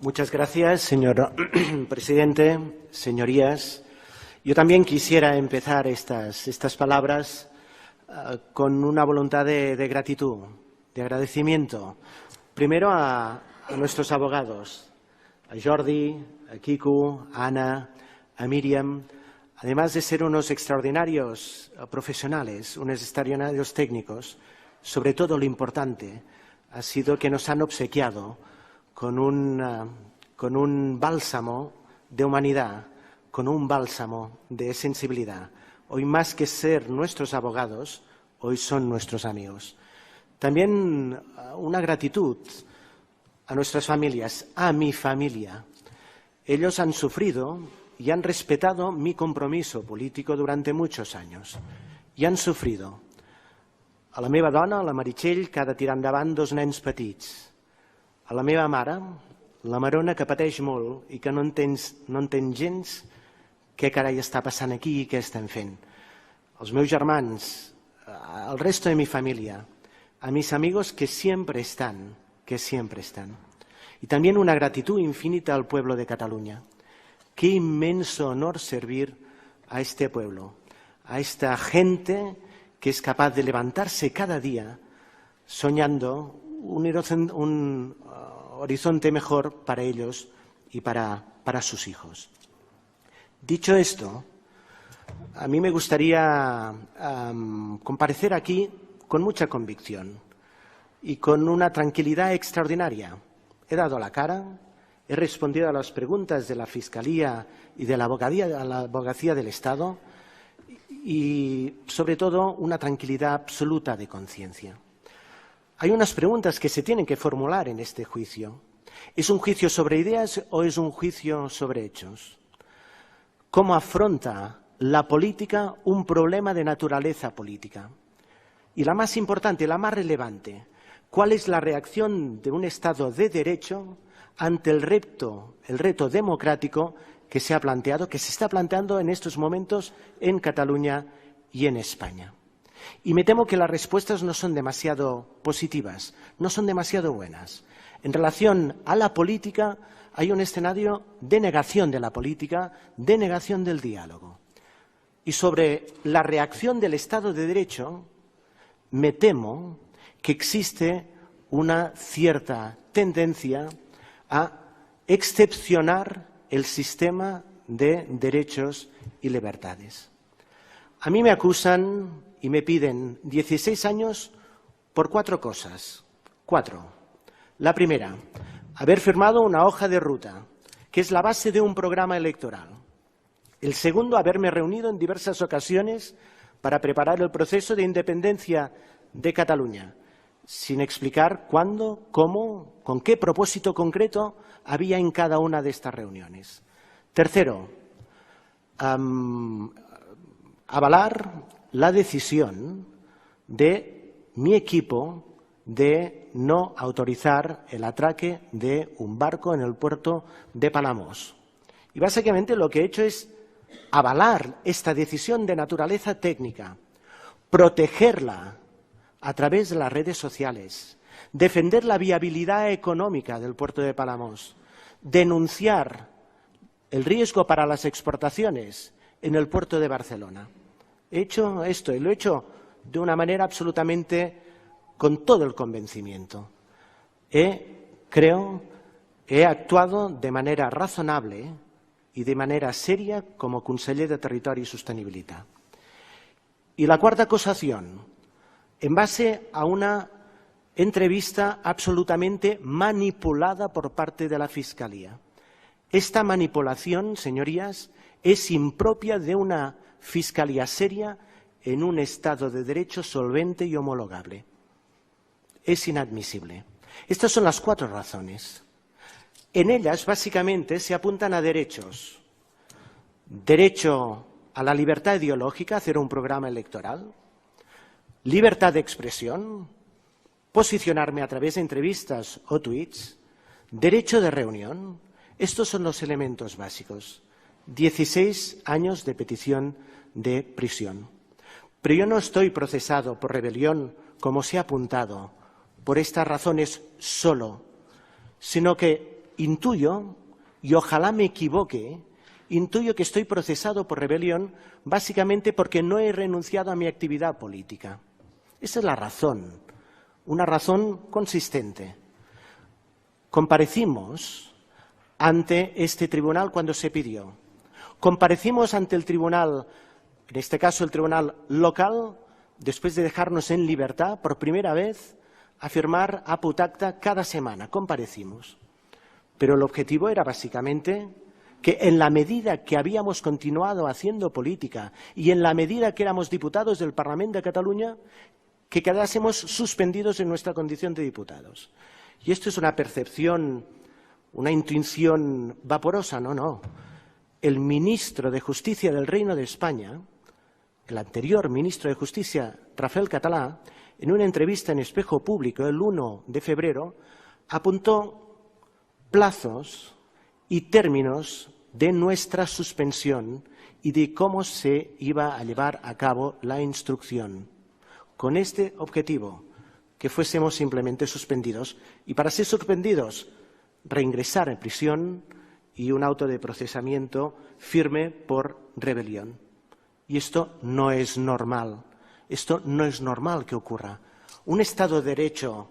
Muchas gracias, señor presidente, señorías. Yo también quisiera empezar estas palabras con una voluntad de gratitud, de agradecimiento. Primero a nuestros abogados, a Jordi, a Kiku, a Ana, a Miriam, además de ser unos extraordinarios profesionales, unos extraordinarios técnicos. Sobre todo lo importante ha sido que nos han obsequiado con un bálsamo de humanidad, con un bálsamo de sensibilidad. Hoy, más que ser nuestros abogados, hoy son nuestros amigos. También una gratitud a nuestras familias, a mi familia. Ellos han sufrido y han respetado mi compromiso político durante muchos años. I han sufrido. A la meva dona, la Meritxell, que ha de tirar endavant dos nens petits. A la meva mare, la Marona, que pateix molt i que no entén gens què carai està passant aquí i què estem fent. Els meus germans, al resto de mi familia, a mis amigos que siempre están. Y también una gratitud infinita al pueblo de Cataluña. Qué inmenso honor servir a este pueblo, a esta gente que es capaz de levantarse cada día soñando un horizonte mejor para ellos y para sus hijos. Dicho esto, a mí me gustaría comparecer aquí con mucha convicción y con una tranquilidad extraordinaria. He dado la cara, he respondido a las preguntas de la Fiscalía y de la Abogacía del Estado y, sobre todo, una tranquilidad absoluta de conciencia. Hay unas preguntas que se tienen que formular en este juicio. ¿Es un juicio sobre ideas o es un juicio sobre hechos? ¿Cómo afronta la política un problema de naturaleza política? Y la más importante, la más relevante, ¿cuál es la reacción de un Estado de Derecho ante el reto democrático que se ha planteado, que se está planteando en estos momentos en Cataluña y en España? Y me temo que las respuestas no son demasiado positivas, no son demasiado buenas. En relación a la política hay un escenario de negación de la política, de negación del diálogo. Y sobre la reacción del Estado de Derecho, me temo que existe una cierta tendencia a excepcionar el sistema de derechos y libertades. A mí me acusan y me piden 16 años por 4 cosas. 4. La primera, haber firmado una hoja de ruta, que es la base de un programa electoral. El segundo, haberme reunido en diversas ocasiones para preparar el proceso de independencia de Cataluña, sin explicar cuándo, cómo, con qué propósito concreto había en cada una de estas reuniones. Tercero, avalar la decisión de mi equipo de no autorizar el atraque de un barco en el puerto de Palamós. Y básicamente lo que he hecho es avalar esta decisión de naturaleza técnica, protegerla a través de las redes sociales, defender la viabilidad económica del puerto de Palamós, denunciar el riesgo para las exportaciones en el puerto de Barcelona. He hecho esto y lo he hecho de una manera absolutamente con todo el convencimiento. Creo, he actuado de manera razonable y de manera seria como conseller de Territori y Sostenibilitat. Y la cuarta acusación, en base a una entrevista absolutamente manipulada por parte de la Fiscalía. Esta manipulación, señorías, es impropia de una Fiscalía seria en un Estado de Derecho solvente y homologable. Es inadmisible. Estas son las 4 razones. En ellas, básicamente, se apuntan a derechos. Derecho a la libertad ideológica, hacer un programa electoral. Libertad de expresión, posicionarme a través de entrevistas o tweets. Derecho de reunión. Estos son los elementos básicos. 16 años de petición de prisión. Pero yo no estoy procesado por rebelión, como se ha apuntado, por estas razones solo, sino que intuyo, y ojalá me equivoque, intuyo que estoy procesado por rebelión básicamente porque no he renunciado a mi actividad política. Esa es la razón, una razón consistente. Comparecimos ante este tribunal cuando se pidió. Comparecimos ante el tribunal, en este caso el tribunal local, después de dejarnos en libertad por primera vez a firmar apud acta cada semana. Comparecimos. Pero el objetivo era básicamente que en la medida que habíamos continuado haciendo política y en la medida que éramos diputados del Parlamento de Cataluña, que quedásemos suspendidos en nuestra condición de diputados. Y esto es una percepción, una intuición vaporosa, no. El ministro de Justicia del Reino de España, el anterior ministro de Justicia, Rafael Català, en una entrevista en Espejo Público el 1 de febrero, apuntó plazos y términos de nuestra suspensión y de cómo se iba a llevar a cabo la instrucción, con este objetivo, que fuésemos simplemente suspendidos. Y para ser suspendidos, reingresar en prisión y un auto de procesamiento firme por rebelión. Y esto no es normal. Esto no es normal que ocurra. Un Estado de Derecho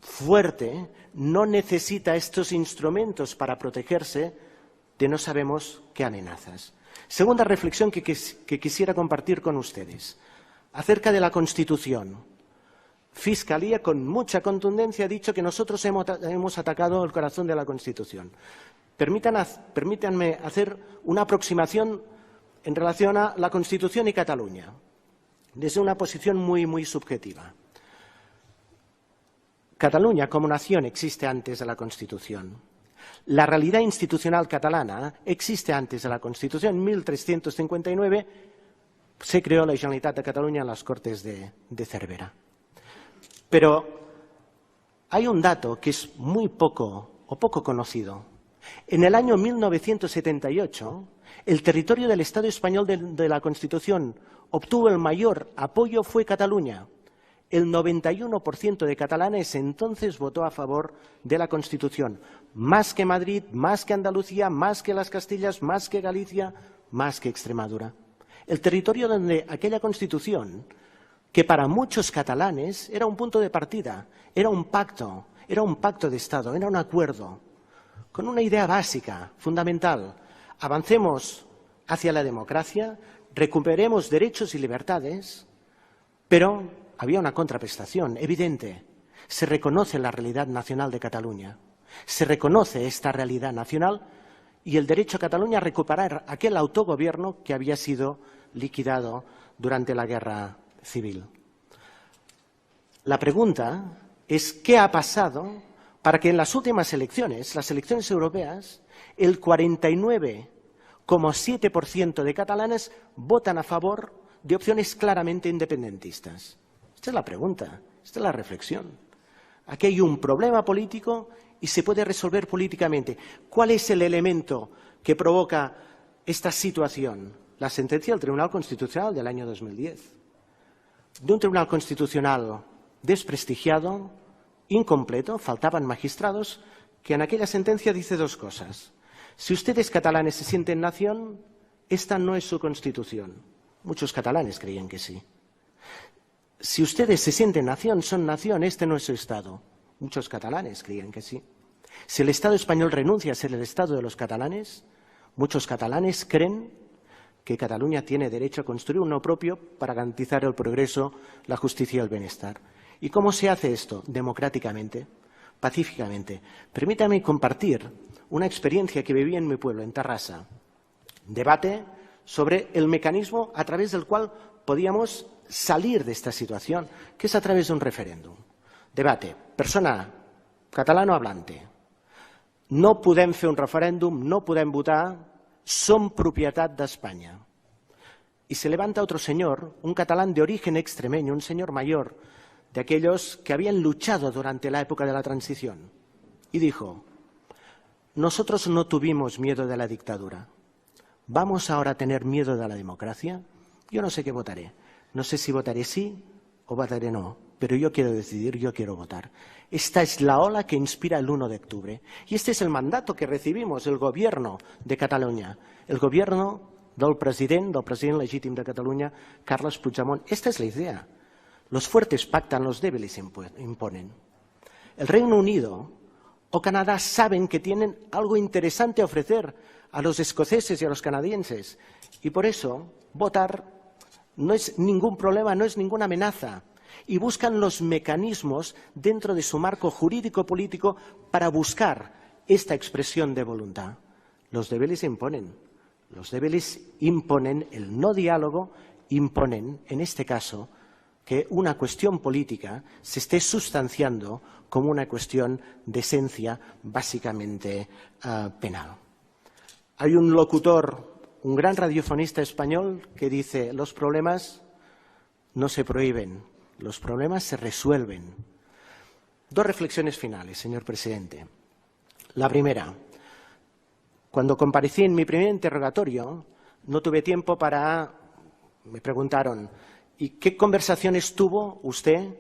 fuerte no necesita estos instrumentos para protegerse de no sabemos qué amenazas. Segunda reflexión que quisiera compartir con ustedes. Acerca de la Constitución. Fiscalía, con mucha contundencia, ha dicho que nosotros hemos atacado el corazón de la Constitución. Permítanme hacer una aproximación en relación a la Constitución y Cataluña, desde una posición muy subjetiva. Cataluña como nación existe antes de la Constitución. La realidad institucional catalana existe antes de la Constitución. En 1359 se creó la Generalitat de Cataluña en las Cortes de Cervera. Pero hay un dato que es muy poco conocido. En el año 1978, el territorio del Estado español de la Constitución obtuvo el mayor apoyo fue Cataluña. El 91% de catalanes entonces votó a favor de la Constitución. Más que Madrid, más que Andalucía, más que las Castillas, más que Galicia, más que Extremadura. El territorio donde aquella Constitución, que para muchos catalanes era un punto de partida, era un pacto de Estado, era un acuerdo, con una idea básica, fundamental. Avancemos hacia la democracia, recuperemos derechos y libertades, pero había una contraprestación evidente. Se reconoce la realidad nacional de Cataluña, se reconoce esta realidad nacional y el derecho a Cataluña a recuperar aquel autogobierno que había sido liquidado durante la Guerra Civil. La pregunta es ¿qué ha pasado para que en las últimas elecciones, las elecciones europeas, el 49,7% de catalanes votan a favor de opciones claramente independentistas? Esta es la pregunta, esta es la reflexión. Aquí hay un problema político y se puede resolver políticamente. ¿Cuál es el elemento que provoca esta situación? La sentencia del Tribunal Constitucional del año 2010. De un Tribunal Constitucional desprestigiado, incompleto, faltaban magistrados, que en aquella sentencia dice dos cosas. Si ustedes catalanes se sienten nación, esta no es su Constitución. Muchos catalanes creían que sí. Si ustedes se sienten nación, son nación, este no es su Estado. Muchos catalanes creían que sí. Si el Estado español renuncia a ser el Estado de los catalanes, muchos catalanes creen que Cataluña tiene derecho a construir uno propio para garantizar el progreso, la justicia y el bienestar. ¿Y cómo se hace esto? Democráticamente, pacíficamente. Permítame compartir una experiencia que viví en mi pueblo, en Tarrasa. Debate sobre el mecanismo a través del cual podíamos salir de esta situación, que es a través de un referéndum. Debate. Persona catalano hablante. No podem fer un referèndum, no podem votar, som propietat d'Espanya. Y se levanta otro señor, un catalán de origen extremeño, un señor mayor, de aquellos que habían luchado durante la época de la transición, y dijo: nosotros no tuvimos miedo de la dictadura. ¿Vamos ahora a tener miedo de la democracia? Yo no sé qué votaré. No sé si votaré sí o votaré no. pero yo quiero decidir, yo quiero votar. Esta es la ola que inspira el 1 de octubre. Y este es el mandato que recibimos, el gobierno de Cataluña, el gobierno del president legítim de Cataluña, Carles Puigdemont. Esta es la idea. Los fuertes pactan, los débiles imponen. El Reino Unido o Canadá saben que tienen algo interesante a ofrecer a los escoceses y a los canadienses. Y por eso votar no es ningún problema, no es ninguna amenaza. Y buscan los mecanismos dentro de su marco jurídico-político para buscar esta expresión de voluntad. Los débiles imponen. Los débiles imponen el no diálogo, imponen, en este caso, que una cuestión política se esté sustanciando como una cuestión de esencia básicamente penal. Hay un locutor, un gran radiofonista español que dice: los problemas no se prohíben, los problemas se resuelven. Dos reflexiones finales, señor presidente. La primera, cuando comparecí en mi primer interrogatorio, no tuve tiempo para... Me preguntaron: ¿y qué conversaciones tuvo usted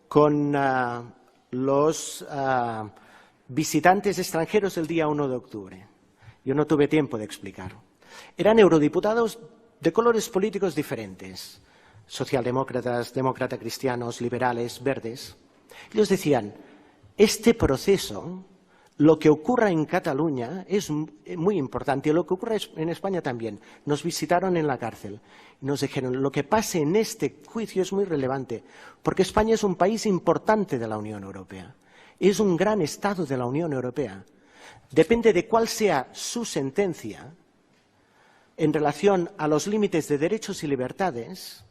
con los visitantes extranjeros el día 1 de octubre? Yo no tuve tiempo de explicar. Eran eurodiputados de colores políticos diferentes, socialdemócratas, demócratas cristianos, liberales, verdes. Ellos decían: este proceso, lo que ocurra en Cataluña es muy importante, y lo que ocurre en España también. Nos visitaron en la cárcel y nos dijeron: lo que pase en este juicio es muy relevante, porque España es un país importante de la Unión Europea, es un gran Estado de la Unión Europea. Depende de cuál sea su sentencia en relación a los límites de derechos y libertades,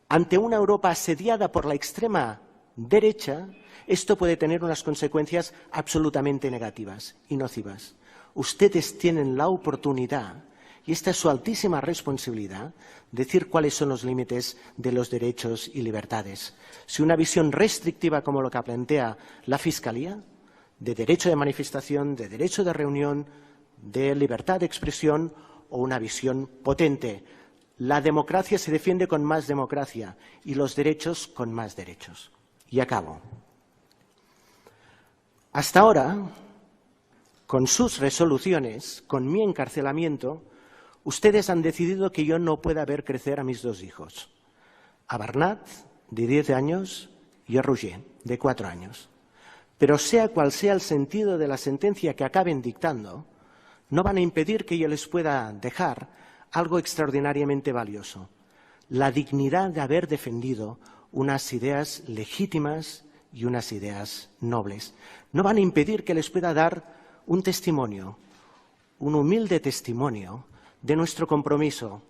ante una Europa asediada por la extrema derecha, esto puede tener unas consecuencias absolutamente negativas y nocivas. Ustedes tienen la oportunidad, y esta es su altísima responsabilidad, de decir cuáles son los límites de los derechos y libertades. Si una visión restrictiva como lo que plantea la Fiscalía, de derecho de manifestación, de derecho de reunión, de libertad de expresión, o una visión potente. La democracia se defiende con más democracia y los derechos con más derechos. Y acabo. Hasta ahora, con sus resoluciones, con mi encarcelamiento, ustedes han decidido que yo no pueda ver crecer a mis dos hijos, a Bernat, de 10 años, y a Roger, de 4 años. Pero sea cual sea el sentido de la sentencia que acaben dictando, no van a impedir que yo les pueda dejar algo extraordinariamente valioso: la dignidad de haber defendido unas ideas legítimas y unas ideas nobles. No van a impedir que les pueda dar un testimonio, un humilde testimonio de nuestro compromiso,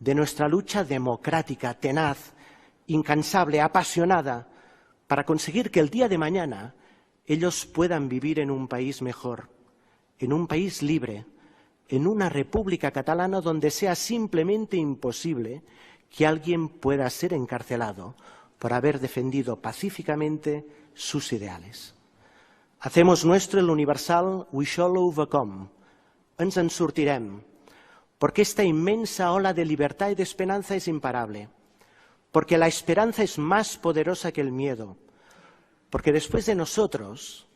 de nuestra lucha democrática, tenaz, incansable, apasionada, para conseguir que el día de mañana ellos puedan vivir en un país mejor, en un país libre, en una república catalana donde sea simplemente imposible que alguien pueda ser encarcelado por haber defendido pacíficamente sus ideales. Hacemos nuestro el universal "We shall overcome", ens en sortirem, porque esta inmensa ola de libertad y de esperanza es imparable, porque la esperanza es más poderosa que el miedo, porque después de nosotros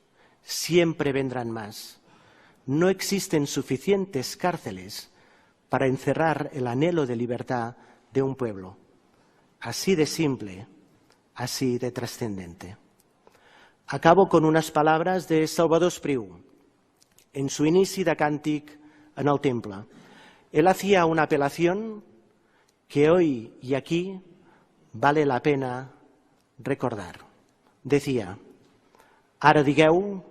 siempre vendrán más. No existen suficientes cárceles para encerrar el anhelo de libertad de un pueblo. Así de simple, así de trascendente. Acabo con unas palabras de Salvador Espriu, en su inici de càntic en el temple. Él hacía una apelación que hoy y aquí vale la pena recordar. Decía: ara digueu,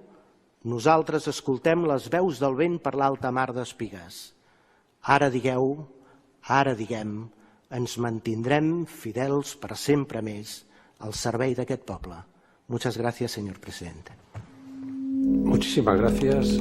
nosaltres escoltem les veus del vent per l'alta mar d'espigues. Ara digueu, ara diguem, ens mantindrem fidels per sempre més al servei d'aquest poble. Muchas gracias, señor presidente. Muchísimas gracias.